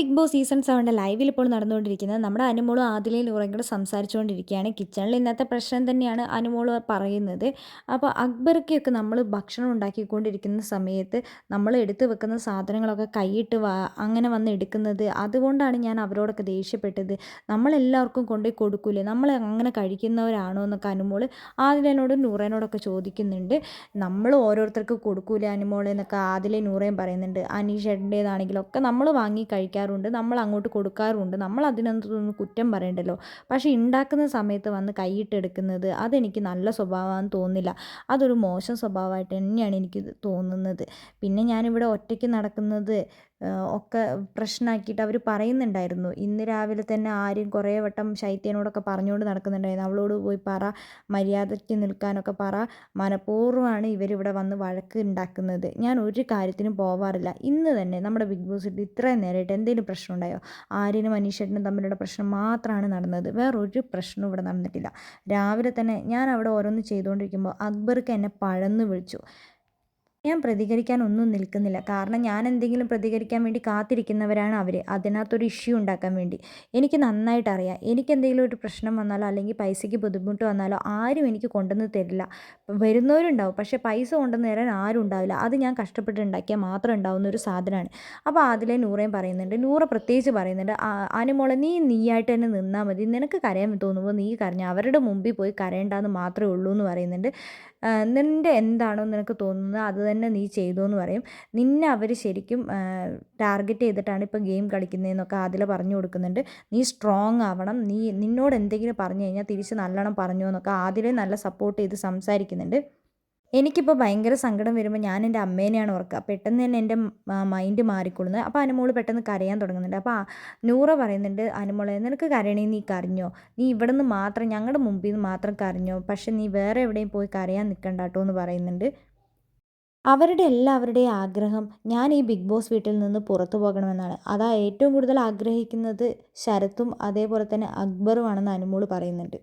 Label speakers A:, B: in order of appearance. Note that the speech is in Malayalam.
A: ബിഗ് ബോസ് സീസൺ 7 ലൈവിൽ ഇപ്പോൾ നടന്നുകൊണ്ടിരിക്കുന്നത് നമ്മുടെ അനുമോളും ആദിലയും നൂറയും കൂടെ സംസാരിച്ചുകൊണ്ടിരിക്കുകയാണ്. കിച്ചണിൽ ഇന്നത്തെ പ്രശ്നം തന്നെയാണ് അനുമോള് പറയുന്നത്. അപ്പോൾ അക്ബർക്കൊക്കെ നമ്മൾ ഭക്ഷണം ഉണ്ടാക്കിക്കൊണ്ടിരിക്കുന്ന സമയത്ത് നമ്മൾ എടുത്തു വെക്കുന്ന സാധനങ്ങളൊക്കെ കൈയിട്ട് അങ്ങനെ വന്ന് എടുക്കുന്നത്, അതുകൊണ്ടാണ് ഞാൻ അവരോടൊക്കെ ദേഷ്യപ്പെട്ടത്. നമ്മളെല്ലാവർക്കും കൊണ്ടുപോയി കൊടുക്കൂലേ, നമ്മൾ അങ്ങനെ കഴിക്കുന്നവരാണോ എന്നൊക്കെ അനുമോള് ആദിലേനോടും നൂറേനോടൊക്കെ ചോദിക്കുന്നുണ്ട്. നമ്മൾ ഓരോരുത്തർക്ക് കൊടുക്കൂലേ അനുമോളെ എന്നൊക്കെ ആദിലയും നൂറയും പറയുന്നുണ്ട്. അനീഷേട്ടൻ്റേതാണെങ്കിലൊക്കെ നമ്മൾ വാങ്ങി കഴിക്കാറുണ്ട്, നമ്മൾ അങ്ങോട്ട് കൊടുക്കാറുണ്ട്, നമ്മൾ അതിനൊന്നും കുറ്റം പറയണ്ടല്ലോ. പക്ഷേ ഉണ്ടാക്കുന്ന സമയത്ത് വന്ന് കൈയിട്ടെടുക്കുന്നത് അതെനിക്ക് നല്ല സ്വഭാവമാണെന്ന് തോന്നുന്നില്ല. അതൊരു മോശം സ്വഭാവമായിട്ട് തന്നെയാണ് എനിക്ക് തോന്നുന്നത്. പിന്നെ ഞാനിവിടെ ഒറ്റയ്ക്ക് നടക്കുന്നത് ഒക്കെ പ്രശ്നമാക്കിയിട്ട് അവർ പറയുന്നുണ്ടായിരുന്നു. ഇന്ന് രാവിലെ തന്നെ ആരും കുറേ വട്ടം ശൈത്യനോടൊക്കെ പറഞ്ഞുകൊണ്ട് നടക്കുന്നുണ്ടായിരുന്നു, അവളോട് പോയി പറ, മര്യാദയ്ക്ക് നിൽക്കാനൊക്കെ പറ, മനഃപൂർവ്വമാണ് ഇവരിവിടെ വന്ന് വഴക്ക് ഉണ്ടാക്കുന്നത്. ഞാൻ ഒരു കാര്യത്തിനും പോവാറില്ല. ഇന്ന് തന്നെ നമ്മുടെ ബിഗ് ബോസ് ഇട്ട് ഇത്രയും നേരമായിട്ട് എന്തെങ്കിലും പ്രശ്നം ഉണ്ടായോ? ആര്യനും അനീഷേട്ടനും തമ്മിലുള്ള പ്രശ്നം മാത്രമാണ് നടന്നത്, വേറൊരു പ്രശ്നവും ഇവിടെ നടന്നിട്ടില്ല. രാവിലെ തന്നെ ഞാൻ അവിടെ ഓരോന്ന് ചെയ്തുകൊണ്ടിരിക്കുമ്പോൾ അക്ബർക്ക് എന്നെ പഴന്ന് വിളിച്ചു. ഞാൻ പ്രതികരിക്കാനൊന്നും നിൽക്കുന്നില്ല. കാരണം ഞാൻ എന്തെങ്കിലും പ്രതികരിക്കാൻ വേണ്ടി കാത്തിരിക്കുന്നവരാണ് അവർ, അതിനകത്തൊരു ഇഷ്യൂ ഉണ്ടാക്കാൻ വേണ്ടി. എനിക്ക് നന്നായിട്ട് അറിയാം, എനിക്കെന്തെങ്കിലും ഒരു പ്രശ്നം വന്നാലോ അല്ലെങ്കിൽ പൈസയ്ക്ക് ബുദ്ധിമുട്ട് വന്നാലോ ആരും എനിക്ക് കൊണ്ടുവന്ന് തരില്ല. വരുന്നവരുണ്ടാവും, പക്ഷേ പൈസ കൊണ്ടുവന്ന് തരാൻ ആരും ഉണ്ടാവില്ല. അത് ഞാൻ കഷ്ടപ്പെട്ട് ഉണ്ടാക്കിയാൽ മാത്രം ഉണ്ടാവുന്ന ഒരു സാധനമാണ്. അപ്പോൾ അതിലെ നൂറയും പറയുന്നുണ്ട്, നൂറ പ്രത്യേകിച്ച് പറയുന്നുണ്ട്, അനുമോളെ നീയായിട്ട് തന്നെ നിന്നാൽ മതി, നിനക്ക് കരയാൻ തോന്നുമ്പോൾ നീ കരഞ്ഞ, അവരുടെ മുമ്പിൽ പോയി കരയേണ്ടെന്ന് മാത്രമേ ഉള്ളൂ എന്ന് പറയുന്നുണ്ട്. നിൻ്റെ എന്താണോ നിനക്ക് തോന്നുന്നത് അത് തന്നെ നീ ചെയ്തു എന്ന് പറയും. നിന്നെ അവർ ശരിക്കും ടാർഗറ്റ് ചെയ്തിട്ടാണ് ഇപ്പോൾ ഗെയിം കളിക്കുന്നതെന്നൊക്കെ അതിൽ പറഞ്ഞു കൊടുക്കുന്നുണ്ട്. നീ സ്ട്രോങ് ആവണം, നിന്നോട് എന്തെങ്കിലും പറഞ്ഞു കഴിഞ്ഞാൽ തിരിച്ച് നല്ലോണം പറഞ്ഞു എന്നൊക്കെ ആദിലെ നല്ല സപ്പോർട്ട് ചെയ്ത് സംസാരിക്കുന്നുണ്ട്. എനിക്കിപ്പോൾ ഭയങ്കര സങ്കടം വരുമ്പോൾ ഞാൻ എൻ്റെ അമ്മേനെയാണ് ഓർക്കുക. പെട്ടെന്ന് തന്നെ എൻ്റെ മൈൻഡ് മാറിക്കൊള്ളുന്നത്. അപ്പോൾ അനുമോള് പെട്ടെന്ന് കരയാൻ തുടങ്ങുന്നുണ്ട്. അപ്പോൾ നൂറ പറയുന്നുണ്ട്, അനുമോളെ നിനക്ക് കരയണേ നീ കരഞ്ഞോ, നീ ഇവിടെ നിന്ന് മാത്രം ഞങ്ങളുടെ മുമ്പിൽ നിന്ന് മാത്രം കരഞ്ഞോ, പക്ഷെ നീ വേറെ എവിടെയും പോയി കരയാൻ നിൽക്കണ്ട കേട്ടോ എന്ന് പറയുന്നുണ്ട്. അവരുടെ എല്ലാവരുടെയും ആഗ്രഹം ഞാൻ ഈ ബിഗ് ബോസ് വീട്ടിൽ നിന്ന് പുറത്തു പോകണമെന്നാണ്. അതാ ഏറ്റവും കൂടുതൽ ആഗ്രഹിക്കുന്നത് ശരത്തും അതേപോലെ തന്നെ അക്ബറുമാണെന്ന് അനുമോള് പറയുന്നുണ്ട്.